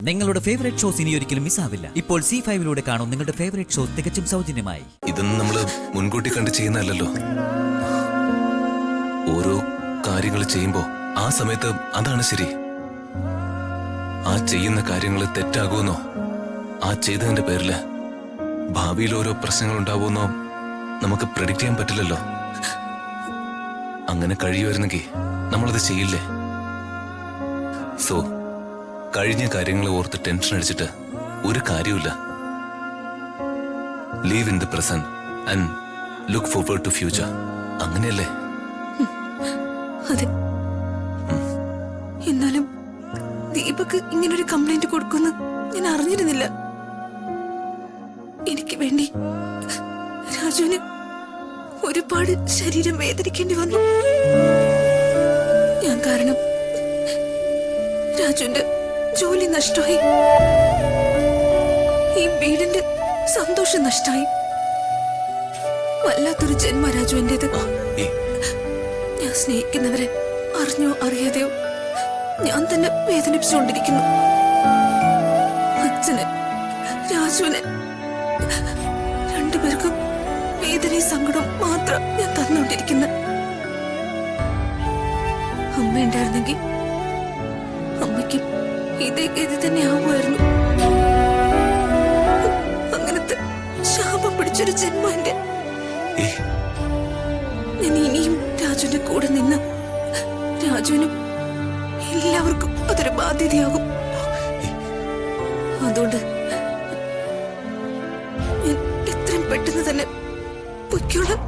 നിങ്ങളുടെ favourite shows ഇനി ഒരിക്കലും മിസ്സാവില്ല. ഇപ്പോൾ C5 കാണും നിങ്ങളുടെ ഫേവറേറ്റ് ഷോസ് തികച്ചും സൗജന്യമായി. ഇതൊന്നും നമ്മൾ മുൻകൂട്ടി കണ്ട് ചെയ്യുന്നതല്ലോ. ഓരോ കാര്യങ്ങൾ ചെയ്യുമ്പോ ആ സമയത്ത് അതാണ് ശരി. ആ ചെയ്യുന്ന കാര്യങ്ങൾ തെറ്റാകുമെന്നോ ആ ചെയ്തതിന്റെ പേരില് ഭാവിയിൽ ഓരോ പ്രശ്നങ്ങൾ ഉണ്ടാവുമെന്നോ നമുക്ക് പ്രെഡിക്റ്റ് ചെയ്യാൻ പറ്റില്ലല്ലോ. അങ്ങനെ കഴിയുമായിരുന്നെങ്കിൽ നമ്മളത് ചെയ്യില്ലേ? സോ കഴിഞ്ഞ കാര്യങ്ങൾ ഓർത്ത് ടെൻഷൻ അടിച്ചിട്ട് ഒരു കാര്യമില്ല. Live in the present and look forward to future. അങ്ങനെയല്ലേ? അതെ. എന്നാലും ദീപക് ഇങ്ങനൊരു കംപ്ലൈന്റ് കൊടുക്കുമെന്ന് ഞാൻ അറിഞ്ഞിരുന്നില്ല. എനിക്ക് വേണ്ടി രാജുവിന് ഒരുപാട് ശരീരം വേദനിക്കേണ്ടി വന്നു. ഞാൻ കാരണം രാജുവിന്റെ ജോലി നഷ്ടമായി, ഈ വീടിന്റെ സന്തോഷം നഷ്ടമായി. വല്ലാത്തൊരു ജന്മ രാജു എന്റേത്. ഞാൻ സ്നേഹിക്കുന്നവരെ അറിഞ്ഞോ അറിയാതെയോ ഞാൻ തന്നെ വേദനിപ്പിച്ചുകൊണ്ടിരിക്കുന്നു. അച്ഛന്, രാജുവിന്, രണ്ടുപേർക്കും വേദനയും സങ്കടവും മാത്രം ഞാൻ തന്നുകൊണ്ടിരിക്കുന്നു. അമ്മ ഉണ്ടായിരുന്നെങ്കിൽ അമ്മയ്ക്കും ഇതേ ഗതി തന്നെ ആവുമായിരുന്നു. അങ്ങനത്തെ ശാപം പിടിച്ചൊരു ജന്മം എന്റെ. ഞാൻ ഇനിയും രാജുവിന്റെ കൂടെ നിന്ന് രാജുവിനും എല്ലാവർക്കും അതൊരു ബാധ്യതയാകും. അതുകൊണ്ട് ഞാൻ എത്രയും പെട്ടെന്ന് തന്നെ പൊയ്ക്കോളാം.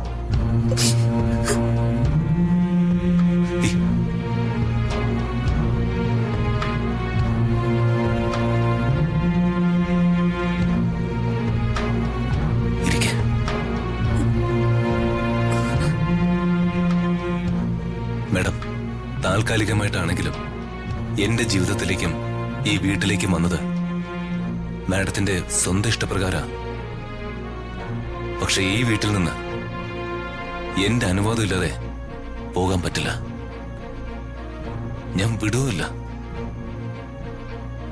മാഡം, താൽക്കാലികമായിട്ടാണെങ്കിലും എന്റെ ജീവിതത്തിലേക്കും ഈ വീട്ടിലേക്കും വന്നത് മാഡത്തിന്റെ സ്വന്തം ഇഷ്ടപ്രകാര. പക്ഷെ ഈ വീട്ടിൽ നിന്ന് എന്റെ അനുവാദം ഇല്ലാതെ പോകാൻ പറ്റില്ല. ഞാൻ വിടുകയില്ല.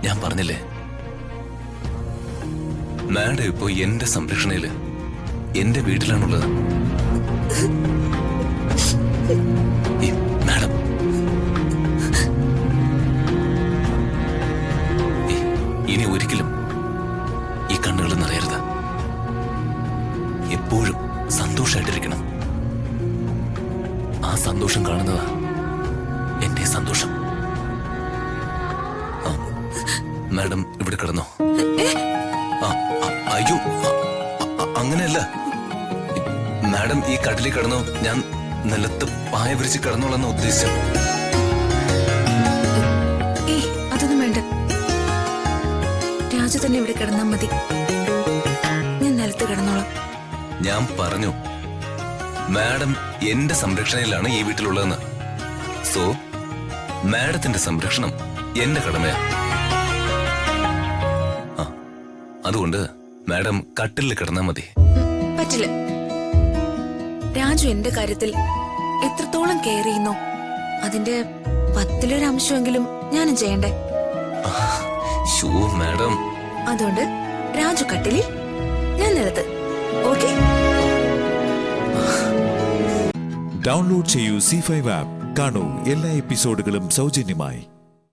ഞാൻ പറഞ്ഞില്ലേ, മാഡം ഇപ്പോ എന്റെ സംരക്ഷണയില് എന്റെ വീട്ടിലാണുള്ളത്. മാഡം, ഇനി ഒരിക്കലും ഈ കണ്ണുകൾ നിറയരുത്. എപ്പോഴും സന്തോഷമായിട്ടിരിക്കണം. ആ സന്തോഷം കാണുന്നതാ എന്റെ സന്തോഷം. മാഡം ഇവിടെ കിടന്നോ? അയ്യോ, അങ്ങനെയല്ല. മാഡം ഈ കട്ടിലിൽ കിടന്നോ, ഞാൻ നിലത്ത് പായ വിരിച്ച് കിടന്നോളെന്ന് ഉദ്ദേശിച്ചു. അതൊന്നും വേണ്ട, രാജു തന്നെ ഇവിടെ കിടന്നാൽ മതി. ഞാൻ നിലത്ത് കിടന്നോളാം. ഞാൻ പറഞ്ഞു, മാഡം എന്റെ സംരക്ഷണയിലാണ് ഈ വീട്ടിലുള്ളതെന്ന്. സോ മാഡത്തിന്റെ സംരക്ഷണം എന്റെ കടമയാ. അതുകൊണ്ട് മാഡം കട്ടിലിൽ കിടന്നാൽ മതി. പറ്റില്ല. രാജു എന്റെ കാര്യത്തിൽ എത്രത്തോളം കെയർ ചെയ്യുന്നോ അതിന്റെ 10-1 അംശമെങ്കിലും ഞാനും ചെയ്യണ്ടേ? മാഡം, അതുകൊണ്ട് രാജു കട്ടിലിൽ, ഞാൻ നിലത്ത്. ഓക്കെ? ഡൗൺലോഡ് ചെയ്യൂ C5 ആപ്പ്. കാണൂ എല്ലാ എപ്പിസോഡുകളും സൗജന്യമായി.